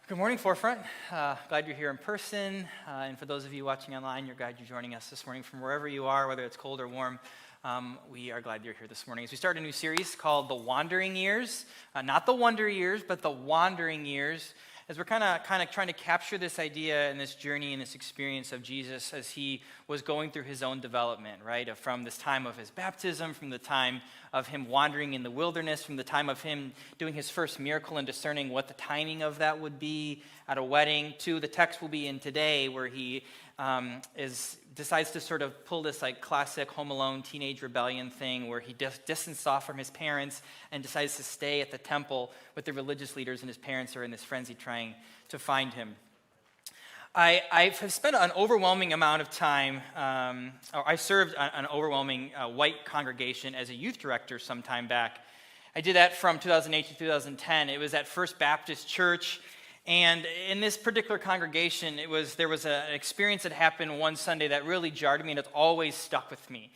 Good morning, Forefront. Glad you're here in person. And for those of you watching online, you're glad you're joining us this morning from wherever you are, whether it's cold or warm. We are glad you're here this morning as we start a new series called The Wandering Years. Not the Wonder Years, but The Wandering Years, as we're kind of trying to capture this idea and this journey and this experience of Jesus as he was going through his own development, right? From this time of his baptism, from the time of him wandering in the wilderness, from the time of him doing his first miracle and discerning what the timing of that would be at a wedding, to the text we'll be in today where he decides to sort of pull this like classic Home Alone teenage rebellion thing where he distances off from his parents and decides to stay at the temple with the religious leaders, and his parents are in this frenzy trying to find him. I have spent an overwhelming amount of time, I served an overwhelming white congregation as a youth director some time back. I did that from 2008 to 2010. It was at First Baptist Church. And in this particular congregation, there was an experience that happened one Sunday that really jarred me, and it's always stuck with me.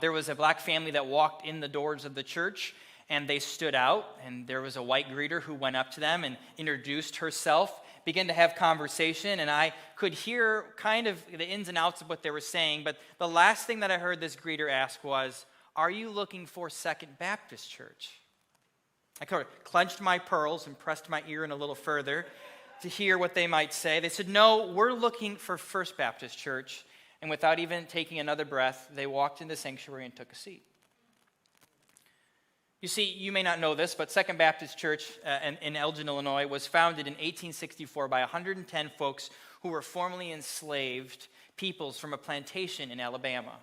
There was a black family that walked in the doors of the church, and they stood out, and there was a white greeter who went up to them and introduced herself, began to have conversation, and I could hear kind of the ins and outs of what they were saying, but the last thing that I heard this greeter ask was, "Are you looking for Second Baptist Church?" I kind of clenched my pearls and pressed my ear in a little further to hear what they might say. They said, "No, we're looking for First Baptist Church." And without even taking another breath, they walked in the sanctuary and took a seat. You see, you may not know this, but Second Baptist Church in Elgin, Illinois, was founded in 1864 by 110 folks who were formerly enslaved peoples from a plantation in Alabama.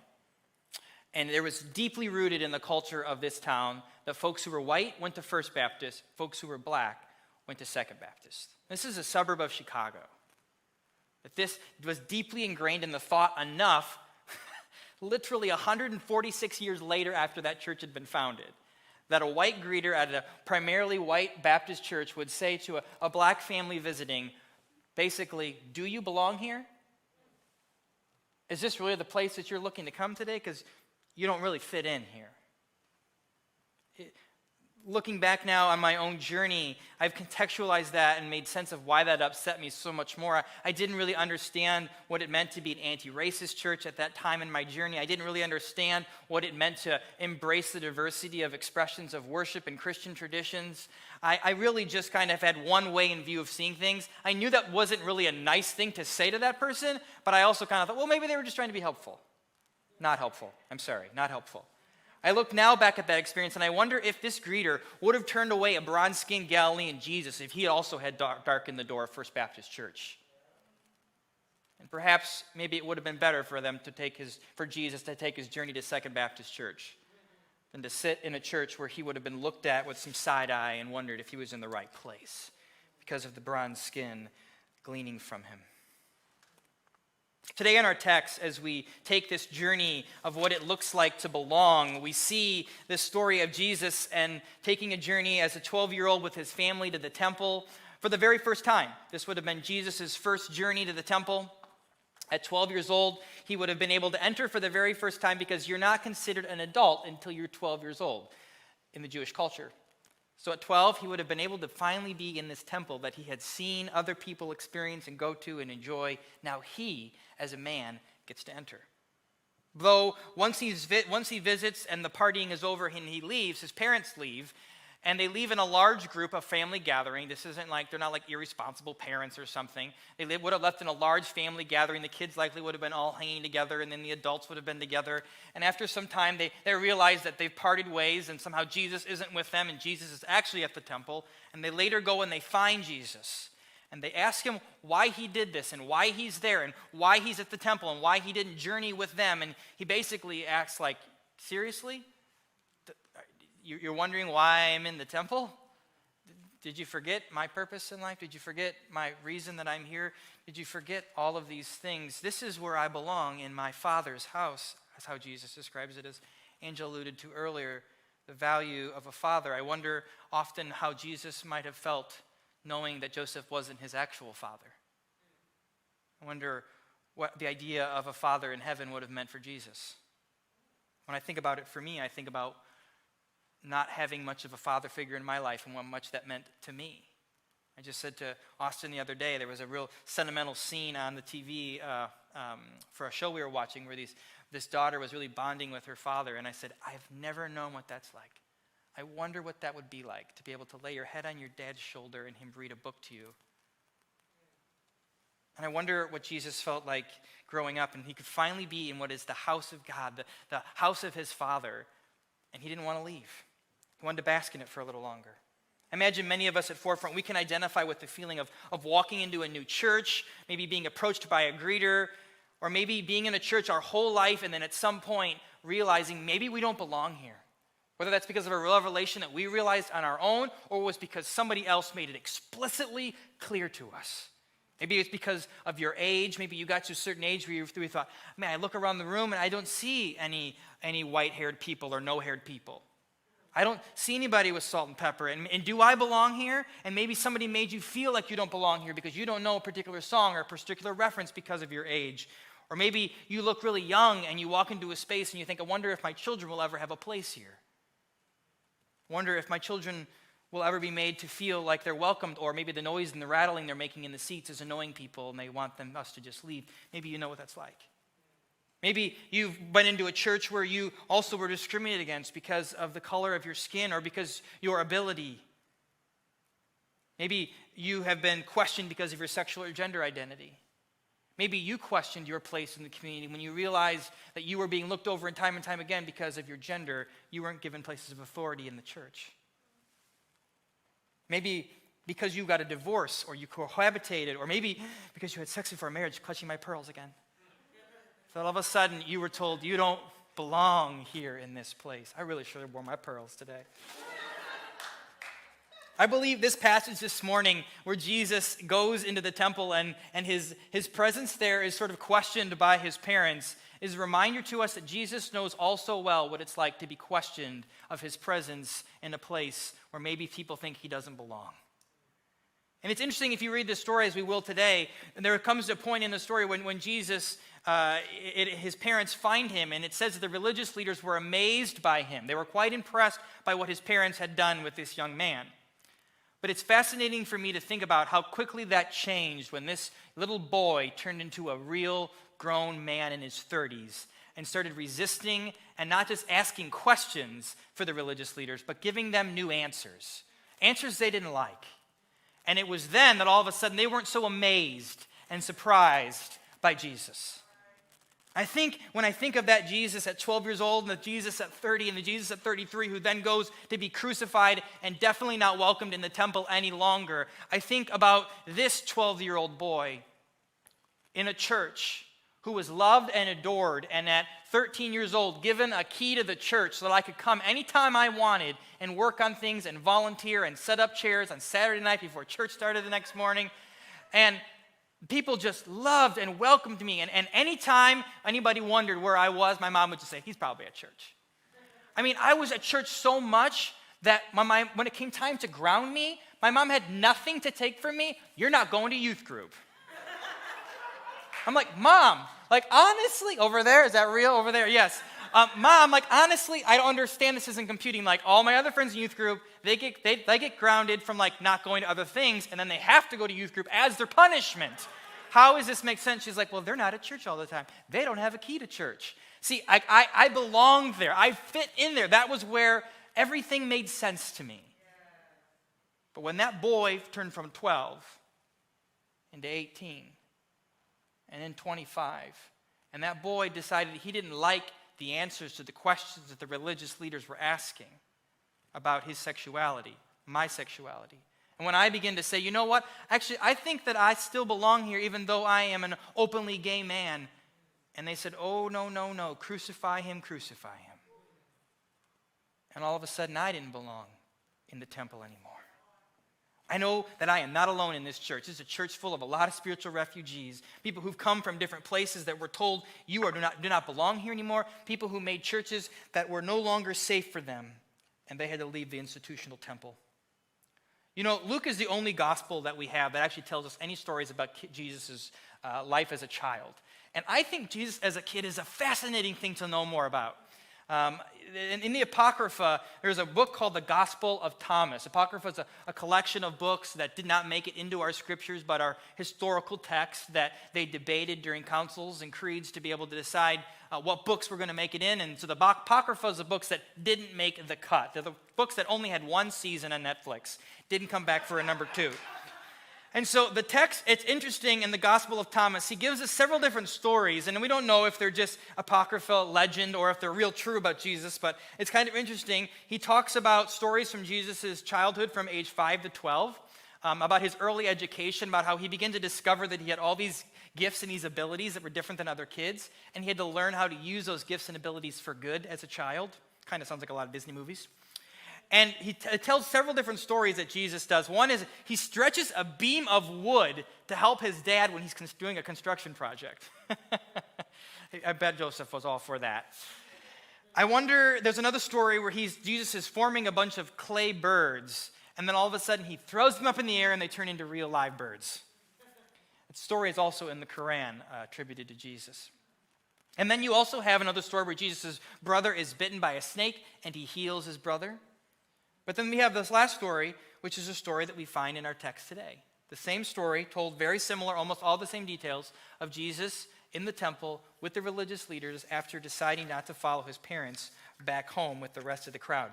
And it was deeply rooted in the culture of this town that folks who were white went to First Baptist, folks who were black went to Second Baptist. This is a suburb of Chicago. But this was deeply ingrained in the thought enough, literally 146 years later after that church had been founded, that a white greeter at a primarily white Baptist church would say to a black family visiting, basically, "Do you belong here? Is this really the place that you're looking to come today? Because you don't really fit in here." Looking back now on my own journey, I've contextualized that and made sense of why that upset me so much more. I didn't really understand what it meant to be an anti-racist church at that time in my journey. I didn't really understand what it meant to embrace the diversity of expressions of worship and Christian traditions. I really just kind of had one way in view of seeing things. I knew that wasn't really a nice thing to say to that person, but I also kind of thought, well, maybe they were just trying to be helpful. Not helpful. I'm sorry, not helpful. I look now back at that experience, and I wonder if this greeter would have turned away a bronze-skinned Galilean Jesus if he also had darkened the door of First Baptist Church. And perhaps, maybe it would have been better for Jesus to take his journey to Second Baptist Church than to sit in a church where he would have been looked at with some side eye and wondered if he was in the right place because of the bronze skin gleaning from him. Today in our text, as we take this journey of what it looks like to belong, we see this story of Jesus and taking a journey as a 12-year-old with his family to the temple for the very first time. This would have been Jesus' first journey to the temple. At 12 years old, he would have been able to enter for the very first time because you're not considered an adult until you're 12 years old in the Jewish culture. So at 12, he would have been able to finally be in this temple that he had seen other people experience and go to and enjoy. Now he, as a man, gets to enter. Though once he visits and the partying is over and he leaves, his parents leave, and they leave in a large group, a family gathering. This isn't like, they're not like irresponsible parents or something. They would have left in a large family gathering. The kids likely would have been all hanging together, and then the adults would have been together. And after some time, they realize that they've parted ways, and somehow Jesus isn't with them, and Jesus is actually at the temple. And they later go and they find Jesus. And they ask him why he did this, and why he's there, and why he's at the temple, and why he didn't journey with them. And he basically acts like, seriously? You're wondering why I'm in the temple? Did you forget my purpose in life? Did you forget my reason that I'm here? Did you forget all of these things? This is where I belong, in my Father's house. That's how Jesus describes it, as Angel alluded to earlier, the value of a father. I wonder often how Jesus might have felt knowing that Joseph wasn't his actual father. I wonder what the idea of a father in heaven would have meant for Jesus. When I think about it for me, I think about not having much of a father figure in my life and how much that meant to me. I just said to Austin the other day, there was a real sentimental scene on the TV for a show we were watching where this daughter was really bonding with her father. And I said, I've never known what that's like. I wonder what that would be like, to be able to lay your head on your dad's shoulder and him read a book to you. And I wonder what Jesus felt like growing up, and he could finally be in what is the house of God, the house of his Father, and he didn't want to leave. He wanted to bask in it for a little longer. I imagine many of us at Forefront, we can identify with the feeling of walking into a new church, maybe being approached by a greeter, or maybe being in a church our whole life and then at some point realizing maybe we don't belong here. Whether that's because of a revelation that we realized on our own or was because somebody else made it explicitly clear to us. Maybe it's because of your age. Maybe you got to a certain age where you thought, man, I look around the room and I don't see any white-haired people or no-haired people. I don't see anybody with salt and pepper. And do I belong here? And maybe somebody made you feel like you don't belong here because you don't know a particular song or a particular reference because of your age. Or maybe you look really young and you walk into a space and you think, I wonder if my children will ever have a place here. I wonder if my children will ever be made to feel like they're welcomed, or maybe the noise and the rattling they're making in the seats is annoying people and they want us to just leave. Maybe you know what that's like. Maybe you've been into a church where you also were discriminated against because of the color of your skin or because your ability. Maybe you have been questioned because of your sexual or gender identity. Maybe you questioned your place in the community when you realized that you were being looked over and time again because of your gender. You weren't given places of authority in the church. Maybe because you got a divorce or you cohabitated, or maybe because you had sex before marriage, clutching my pearls again. So all of a sudden, you were told, you don't belong here in this place. I really should have worn my pearls today. I believe this passage this morning where Jesus goes into the temple and his presence there is sort of questioned by his parents is a reminder to us that Jesus knows also well what it's like to be questioned of his presence in a place where maybe people think he doesn't belong. And it's interesting if you read this story as we will today, and there comes a point in the story when Jesus, his parents find him, and it says that the religious leaders were amazed by him. They were quite impressed by what his parents had done with this young man. But it's fascinating for me to think about how quickly that changed when this little boy turned into a real grown man in his 30s and started resisting and not just asking questions for the religious leaders, but giving them new answers. Answers they didn't like. And it was then that all of a sudden they weren't so amazed and surprised by Jesus. I think when I think of that Jesus at 12 years old and the Jesus at 30 and the Jesus at 33 who then goes to be crucified and definitely not welcomed in the temple any longer, I think about this 12-year-old boy in a church who was loved and adored, and at 13 years old given a key to the church so that I could come anytime I wanted and work on things and volunteer and set up chairs on Saturday night before church started the next morning. And people just loved and welcomed me. And anytime anybody wondered where I was, my mom would just say, he's probably at church. I mean, I was at church so much that when it came time to ground me, my mom had nothing to take from me. You're not going to youth group. I'm like, Mom, like honestly, over there, is that real? Over there, yes. Mom, like honestly, I don't understand this isn't computing. Like all my other friends in youth group, they get grounded from like not going to other things, and then they have to go to youth group as their punishment. How does this make sense? She's like, well, they're not at church all the time. They don't have a key to church. See, I belonged there. I fit in there. That was where everything made sense to me. But when that boy turned from 12 into 18 and then 25, and that boy decided he didn't like the answers to the questions that the religious leaders were asking about his sexuality, my sexuality. And when I begin to say, you know what, actually, I think that I still belong here even though I am an openly gay man. And they said, oh, no, crucify him. And all of a sudden, I didn't belong in the temple anymore. I know that I am not alone in this church. This is a church full of a lot of spiritual refugees, people who've come from different places that were told you do not belong here anymore, people who made churches that were no longer safe for them, and they had to leave the institutional temple. You know, Luke is the only gospel that we have that actually tells us any stories about Jesus' life as a child. And I think Jesus as a kid is a fascinating thing to know more about. Um, in the Apocrypha, there's a book called the Gospel of Thomas. Apocrypha is a collection of books that did not make it into our scriptures, but are historical texts that they debated during councils and creeds to be able to decide what books were going to make it in. And so the Apocrypha is the books that didn't make the cut. They're the books that only had one season on Netflix, didn't come back for a number 2. And so the text, it's interesting in the Gospel of Thomas. He gives us several different stories, and we don't know if they're just apocryphal legend or if they're real true about Jesus, but it's kind of interesting. He talks about stories from Jesus' childhood from age 5 to 12, about his early education, about how he began to discover that he had all these gifts and these abilities that were different than other kids, and he had to learn how to use those gifts and abilities for good as a child. Kind of sounds like a lot of Disney movies. And he tells several different stories that Jesus does. One is he stretches a beam of wood to help his dad when he's doing a construction project. I bet Joseph was all for that. I wonder, there's another story where Jesus is forming a bunch of clay birds, and then all of a sudden he throws them up in the air and they turn into real live birds. That story is also in the Quran, attributed to Jesus. And then you also have another story where Jesus' brother is bitten by a snake and he heals his brother. But then we have this last story, which is a story that we find in our text today. The same story, told very similar, almost all the same details, of Jesus in the temple with the religious leaders after deciding not to follow his parents back home with the rest of the crowd.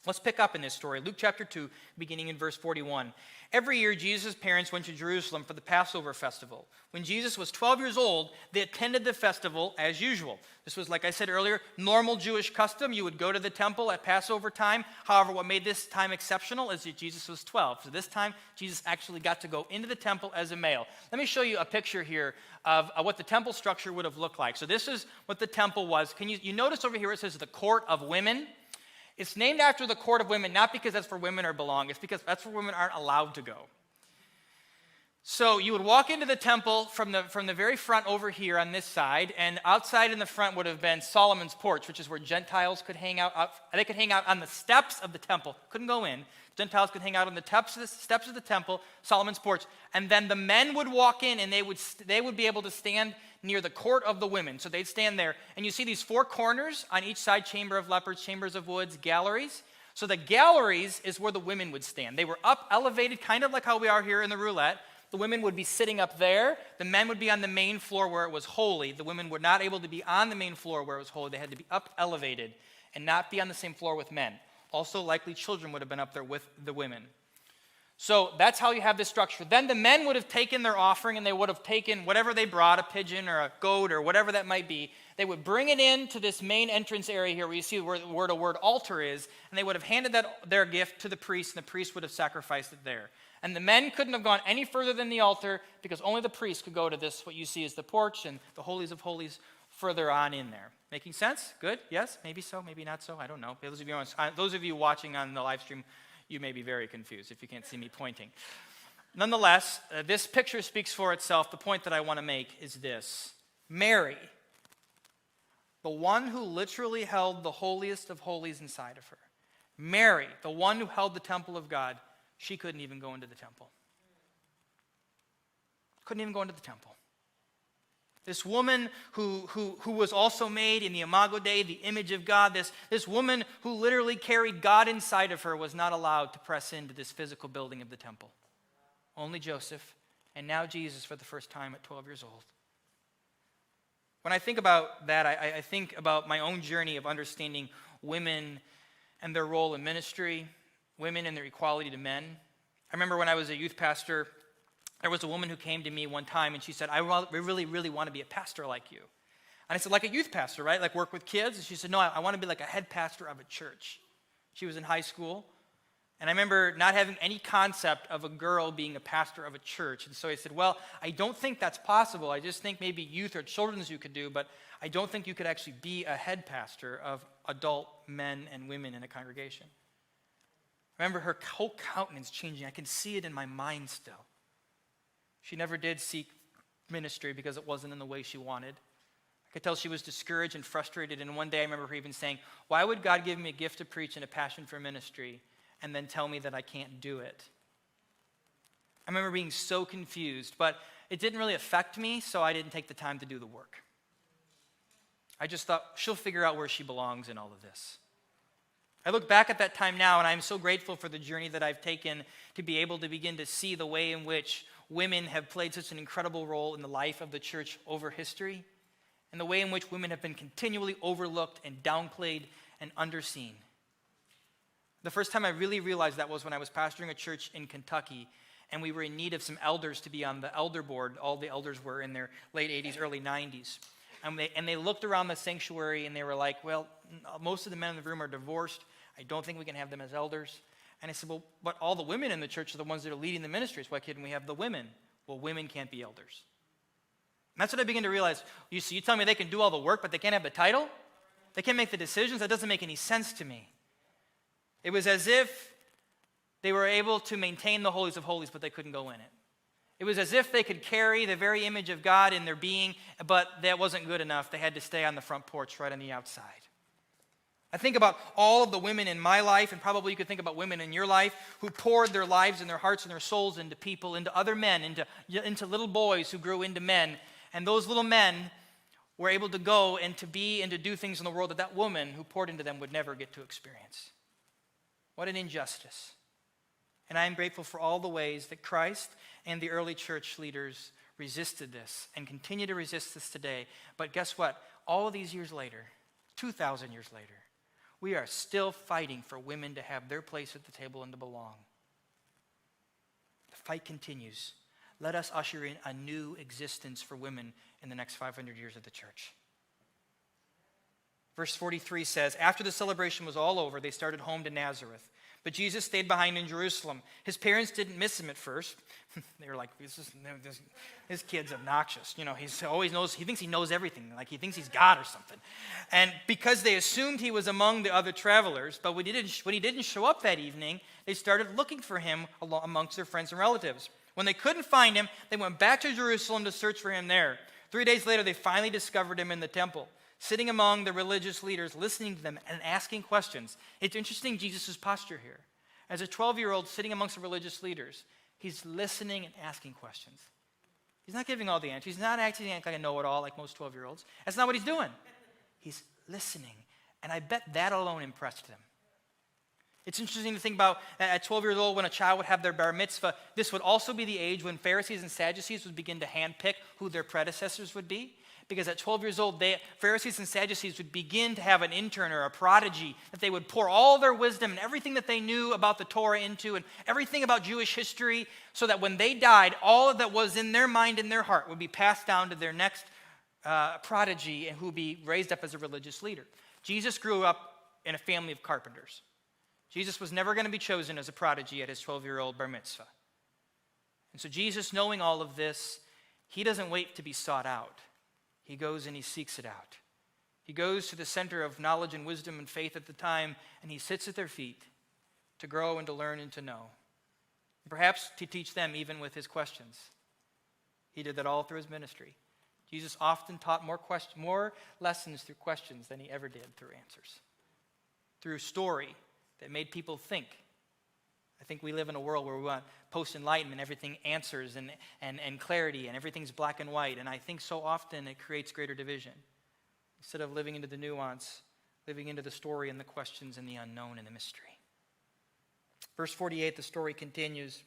Let's pick up in this story. Luke chapter 2, beginning in verse 41. Every year, Jesus' parents went to Jerusalem for the Passover festival. When Jesus was 12 years old, they attended the festival as usual. This was, like I said earlier, normal Jewish custom. You would go to the temple at Passover time. However, what made this time exceptional is that Jesus was 12. So this time, Jesus actually got to go into the temple as a male. Let me show you a picture here of what the temple structure would have looked like. So this is what the temple was. You notice over here it says the court of women? It's named after the court of women, not because that's where women are belong. It's because that's where women aren't allowed to go. So you would walk into the temple from the very front over here on this side, and outside in the front would have been Solomon's porch, which is where Gentiles could hang out. They could hang out on the steps of the temple. Couldn't go in. Gentiles could hang out on the steps of the temple, Solomon's porch. And then the men would walk in, and they would be able to stand near the court of the women. So they'd stand there. And you see these 4 corners on each side, chamber of leopards, chambers of woods, galleries. So the galleries is where the women would stand. They were up, elevated, kind of like how we are here in the roulette. The women would be sitting up there. The men would be on the main floor where it was holy. The women were not able to be on the main floor where it was holy. They had to be up, elevated, and not be on the same floor with men. Also, likely children would have been up there with the women. So that's how you have this structure. Then the men would have taken their offering, and they would have taken whatever they brought, a pigeon or a goat or whatever that might be. They would bring it into this main entrance area here where you see where the word altar is, and they would have handed their gift to the priest, and the priest would have sacrificed it there. And the men couldn't have gone any further than the altar because only the priest could go to this, what you see is the porch and the holies of holies further on in there. Making sense? Good? Yes? Maybe so? Maybe not so? I don't know. Those of you watching on the live stream, you may be very confused if you can't see me pointing. Nonetheless, this picture speaks for itself. The point that I want to make is this. Mary, the one who literally held the holiest of holies inside of her, Mary, the one who held the temple of God, she couldn't even go into the temple. Couldn't even go into the temple. This woman who was also made in the Imago Dei, the image of God, this woman who literally carried God inside of her was not allowed to press into this physical building of the temple. Only Joseph, and now Jesus for the first time at 12 years old. When I think about that, I think about my own journey of understanding women and their role in ministry, women and their equality to men. I remember when I was a youth pastor, there was a woman who came to me one time and she said, I really, really want to be a pastor like you. And I said, like a youth pastor, right? Like work with kids? And she said, no, I want to be like a head pastor of a church. She was in high school. And I remember not having any concept of a girl being a pastor of a church. And so I said, well, I don't think that's possible. I just think maybe youth or children's you could do, but I don't think you could actually be a head pastor of adult men and women in a congregation. I remember her whole countenance changing. I can see it in my mind still. She never did seek ministry because it wasn't in the way she wanted. I could tell she was discouraged and frustrated. And one day I remember her even saying, why would God give me a gift to preach and a passion for ministry and then tell me that I can't do it? I remember being so confused, but it didn't really affect me, so I didn't take the time to do the work. I just thought, she'll figure out where she belongs in all of this. I look back at that time now, and I'm so grateful for the journey that I've taken to be able to begin to see the way in which women have played such an incredible role in the life of the church over history, and the way in which women have been continually overlooked and downplayed and underseen. The first time I really realized that was when I was pastoring a church in Kentucky, and we were in need of some elders to be on the elder board. All the elders were in their late 80s, early 90s. And they looked around the sanctuary, and they were like, well, most of the men in the room are divorced. I don't think we can have them as elders. And I said, well, but all the women in the church are the ones that are leading the ministries. Why can't we have the women? Well, women can't be elders. And that's what I began to realize. You tell me they can do all the work, but they can't have the title? They can't make the decisions? That doesn't make any sense to me. It was as if they were able to maintain the holies of holies, but they couldn't go in it. It was as if they could carry the very image of God in their being, but that wasn't good enough. They had to stay on the front porch right on the outside. I think about all of the women in my life, and probably you could think about women in your life, who poured their lives and their hearts and their souls into people, into other men, into little boys who grew into men. And those little men were able to go and to be and to do things in the world that woman who poured into them would never get to experience. What an injustice. And I am grateful for all the ways that Christ and the early church leaders resisted this and continue to resist this today. But guess what? All of these years later, 2,000 years later, we are still fighting for women to have their place at the table and to belong. The fight continues. Let us usher in a new existence for women in the next 500 years of the church. Verse 43 says, after the celebration was all over, they started home to Nazareth. But Jesus stayed behind in Jerusalem. His parents didn't miss him at first. They were like, this kid's obnoxious. You know, he thinks he knows everything, like he thinks he's God or something. And because they assumed he was among the other travelers, but when he didn't show up that evening, they started looking for him amongst their friends and relatives. When they couldn't find him, they went back to Jerusalem to search for him there. 3 days later, they finally discovered him in the temple, sitting among the religious leaders, listening to them and asking questions. It's interesting, Jesus' posture here. As a 12-year-old sitting amongst the religious leaders, he's listening and asking questions. He's not giving all the answers. He's not acting like a know-it-all like most 12-year-olds. That's not what he's doing. He's listening. And I bet that alone impressed them. It's interesting to think about at 12 years old when a child would have their bar mitzvah, this would also be the age when Pharisees and Sadducees would begin to handpick who their predecessors would be. Because at 12 years old, Pharisees and Sadducees would begin to have an intern or a prodigy that they would pour all their wisdom and everything that they knew about the Torah into and everything about Jewish history so that when they died, all that was in their mind and their heart would be passed down to their next prodigy and who would be raised up as a religious leader. Jesus grew up in a family of carpenters. Jesus was never going to be chosen as a prodigy at his 12-year-old bar mitzvah. And so Jesus, knowing all of this, he doesn't wait to be sought out. He goes and he seeks it out. He goes to the center of knowledge and wisdom and faith at the time, and he sits at their feet to grow and to learn and to know. Perhaps to teach them even with his questions. He did that all through his ministry. Jesus often taught more lessons through questions than he ever did through answers. Through story that made people think. I think we live in a world where we want post-enlightenment, everything answers and clarity, and everything's black and white. And I think so often it creates greater division. Instead of living into the nuance, living into the story and the questions and the unknown and the mystery. Verse 48, the story continues.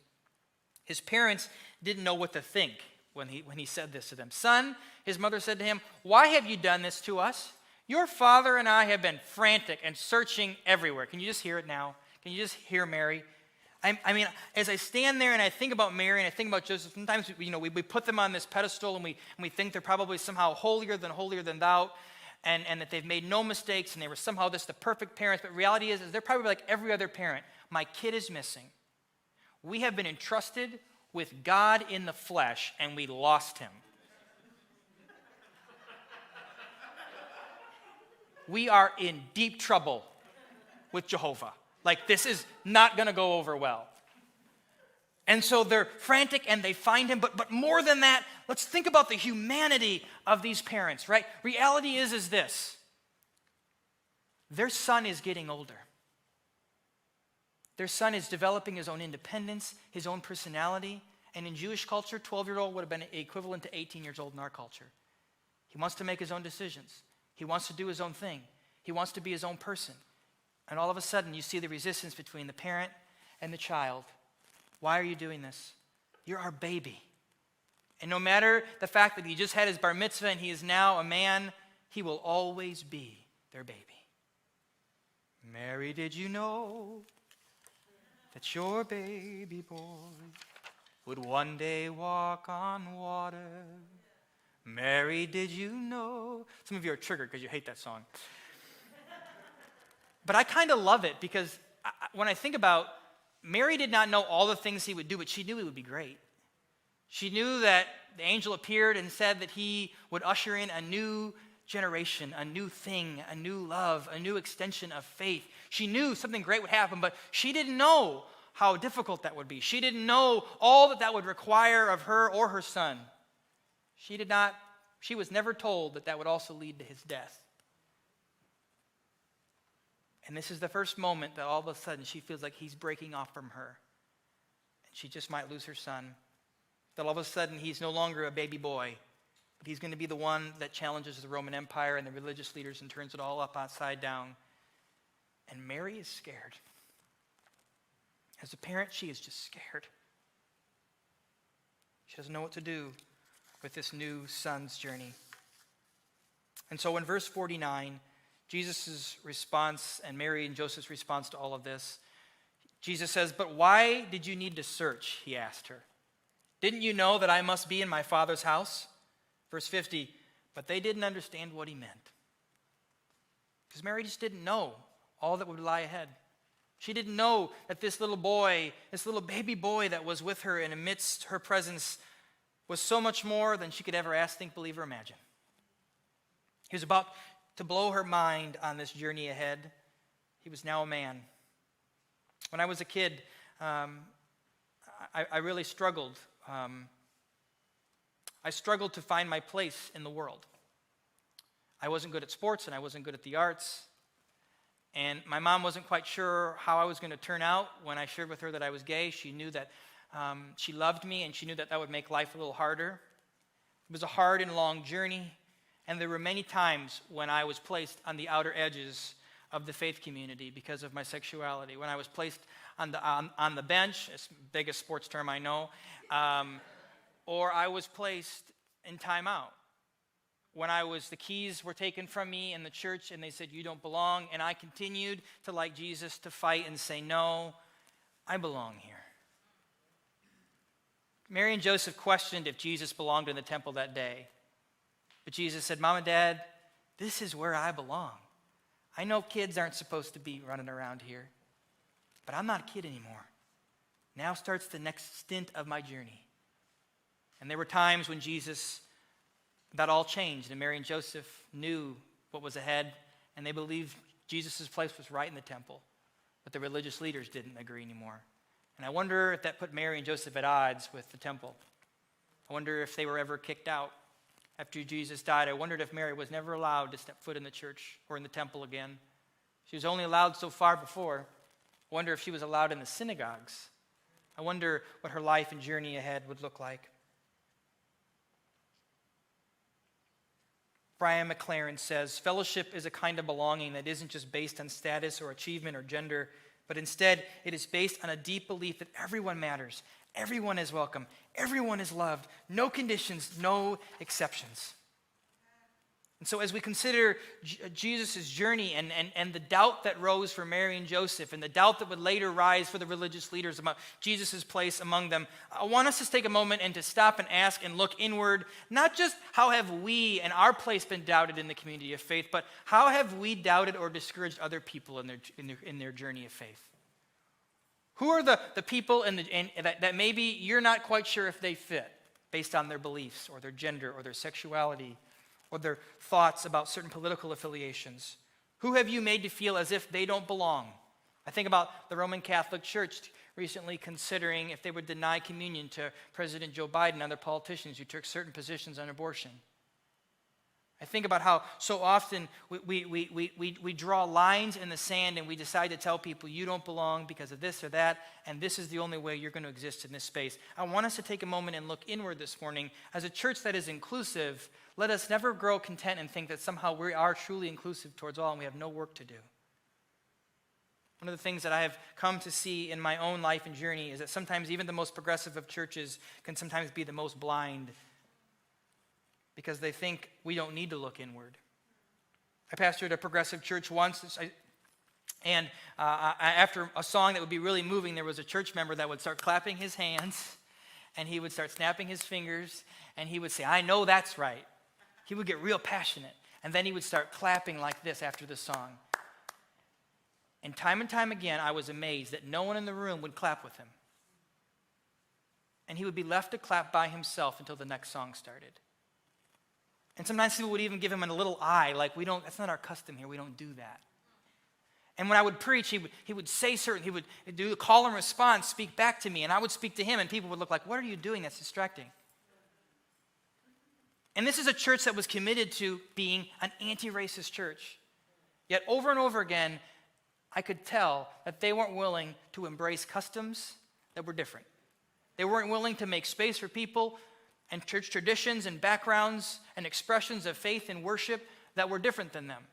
His parents didn't know what to think when he said this to them. Son, his mother said to him, why have you done this to us? Your father and I have been frantic and searching everywhere. Can you just hear it now? Can you just hear Mary? I mean, as I stand there and I think about Mary and I think about Joseph, sometimes we put them on this pedestal and we think they're probably somehow holier than thou, and that they've made no mistakes and they were somehow the perfect parents. But reality is they're probably like every other parent. My kid is missing. We have been entrusted with God in the flesh and we lost him. We are in deep trouble with Jehovah. Like, this is not going to go over well. And so they're frantic and they find him. But more than that, let's think about the humanity of these parents, right? Reality is this. Their son is getting older. Their son is developing his own independence, his own personality. And in Jewish culture, 12-year-old would have been equivalent to 18 years old in our culture. He wants to make his own decisions. He wants to do his own thing. He wants to be his own person. And all of a sudden, you see the resistance between the parent and the child. Why are you doing this? You're our baby. And no matter the fact that he just had his bar mitzvah and he is now a man, he will always be their baby. Mary, did you know that your baby boy would one day walk on water? Mary, did you know? Some of you are triggered because you hate that song. But I kind of love it because when I think about Mary did not know all the things he would do, but she knew he would be great. She knew that the angel appeared and said that he would usher in a new generation, a new thing, a new love, a new extension of faith. She knew something great would happen, but she didn't know how difficult that would be. She didn't know all that that would require of her or her son. She was never told that that would also lead to his death. And this is the first moment that all of a sudden she feels like he's breaking off from her. And she just might lose her son. That all of a sudden he's no longer a baby boy, but he's going to be the one that challenges the Roman Empire and the religious leaders and turns it all upside down. And Mary is scared. As a parent, she is just scared. She doesn't know what to do with this new son's journey. And so in verse 49, Jesus' response and Mary and Joseph's response to all of this, Jesus says, "But why did you need to search?" he asked her. "Didn't you know that I must be in my Father's house?" Verse 50, but they didn't understand what he meant. Because Mary just didn't know all that would lie ahead. She didn't know that this little boy, this little baby boy that was with her and amidst her presence was so much more than she could ever ask, think, believe, or imagine. He was about to blow her mind on this journey ahead. He was now a man. When I was a kid, I really struggled. I struggled to find my place in the world. I wasn't good at sports and I wasn't good at the arts. And my mom wasn't quite sure how I was going to turn out when I shared with her that I was gay. She knew that she loved me and she knew that that would make life a little harder. It was a hard and long journey. And there were many times when I was placed on the outer edges of the faith community because of my sexuality. When I was placed on the bench, it's the biggest sports term I know, or I was placed in timeout. When the keys were taken from me in the church and they said, "You don't belong," and I continued to, like Jesus, to fight and say, "No, I belong here." Mary and Joseph questioned if Jesus belonged in the temple that day. But Jesus said, "Mom and Dad, this is where I belong. I know kids aren't supposed to be running around here, but I'm not a kid anymore. Now starts the next stint of my journey." And there were times when that all changed, and Mary and Joseph knew what was ahead, and they believed Jesus' place was right in the temple, but the religious leaders didn't agree anymore. And I wonder if that put Mary and Joseph at odds with the temple. I wonder if they were ever kicked out. After Jesus died, I wondered if Mary was never allowed to step foot in the church or in the temple again. She was only allowed so far before. I wonder if she was allowed in the synagogues. I wonder what her life and journey ahead would look like. Brian McLaren says, "Fellowship is a kind of belonging that isn't just based on status or achievement or gender, but instead it is based on a deep belief that everyone matters, everyone is welcome, everyone is loved, no conditions, no exceptions." And so as we consider Jesus' journey and the doubt that rose for Mary and Joseph and the doubt that would later rise for the religious leaders about Jesus' place among them, I want us to take a moment and to stop and ask and look inward, not just how have we and our place been doubted in the community of faith, but how have we doubted or discouraged other people in their journey of faith? Who are the people that maybe you're not quite sure if they fit based on their beliefs or their gender or their sexuality or their thoughts about certain political affiliations? Who have you made to feel as if they don't belong? I think about the Roman Catholic Church recently considering if they would deny communion to President Joe Biden and other politicians who took certain positions on abortion. I think about how so often we draw lines in the sand and we decide to tell people you don't belong because of this or that, and this is the only way you're going to exist in this space. I want us to take a moment and look inward this morning. As a church that is inclusive, let us never grow content and think that somehow we are truly inclusive towards all and we have no work to do. One of the things that I have come to see in my own life and journey is that sometimes even the most progressive of churches can sometimes be the most blind because they think we don't need to look inward. I pastored a progressive church once, and after a song that would be really moving, there was a church member that would start clapping his hands, and he would start snapping his fingers, and he would say, "I know that's right." He would get real passionate, and then he would start clapping like this after the song. And time again, I was amazed that no one in the room would clap with him. And he would be left to clap by himself until the next song started. And sometimes people would even give him a little eye, like, that's not our custom here, we don't do that. And when I would preach, he would say he would do a call and response, speak back to me, and I would speak to him, and people would look like, what are you doing? That's distracting. And this is a church that was committed to being an anti-racist church. Yet over and over again, I could tell that they weren't willing to embrace customs that were different. They weren't willing to make space for people and church traditions and backgrounds and expressions of faith and worship that were different than them.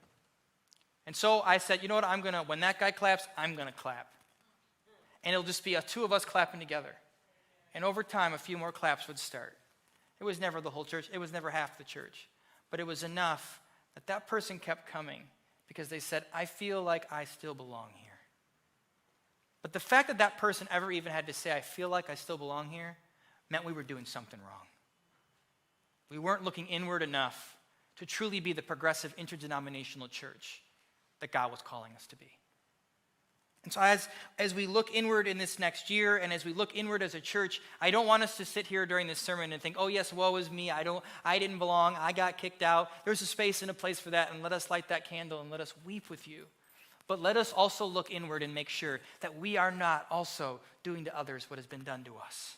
And so I said, you know what, when that guy claps, I'm going to clap. And it'll just be two of us clapping together. And over time, a few more claps would start. It was never the whole church. It was never half the church. But it was enough that that person kept coming because they said, I feel like I still belong here. But the fact that that person ever even had to say, I feel like I still belong here, meant we were doing something wrong. We weren't looking inward enough to truly be the progressive interdenominational church that God was calling us to be. And so as we look inward in this next year and as we look inward as a church, I don't want us to sit here during this sermon and think, oh yes, woe is me, I didn't belong, I got kicked out. There's a space and a place for that, and let us light that candle and let us weep with you. But let us also look inward and make sure that we are not also doing to others what has been done to us.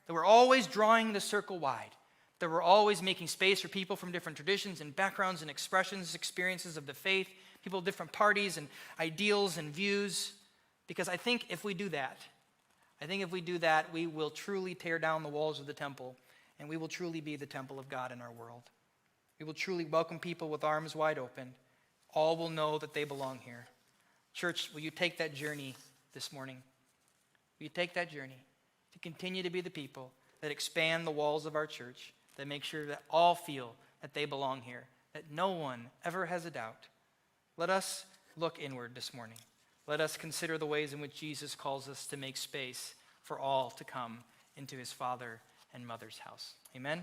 That we're always drawing the circle wide. That we're always making space for people from different traditions and backgrounds and expressions, experiences of the faith, people of different parties and ideals and views. Because I think if we do that, we will truly tear down the walls of the temple, and we will truly be the temple of God in our world. We will truly welcome people with arms wide open. All will know that they belong here. Church, will you take that journey this morning? Will you take that journey to continue to be the people that expand the walls of our church, that make sure that all feel that they belong here, that no one ever has a doubt? Let us look inward this morning. Let us consider the ways in which Jesus calls us to make space for all to come into his Father and Mother's house. Amen?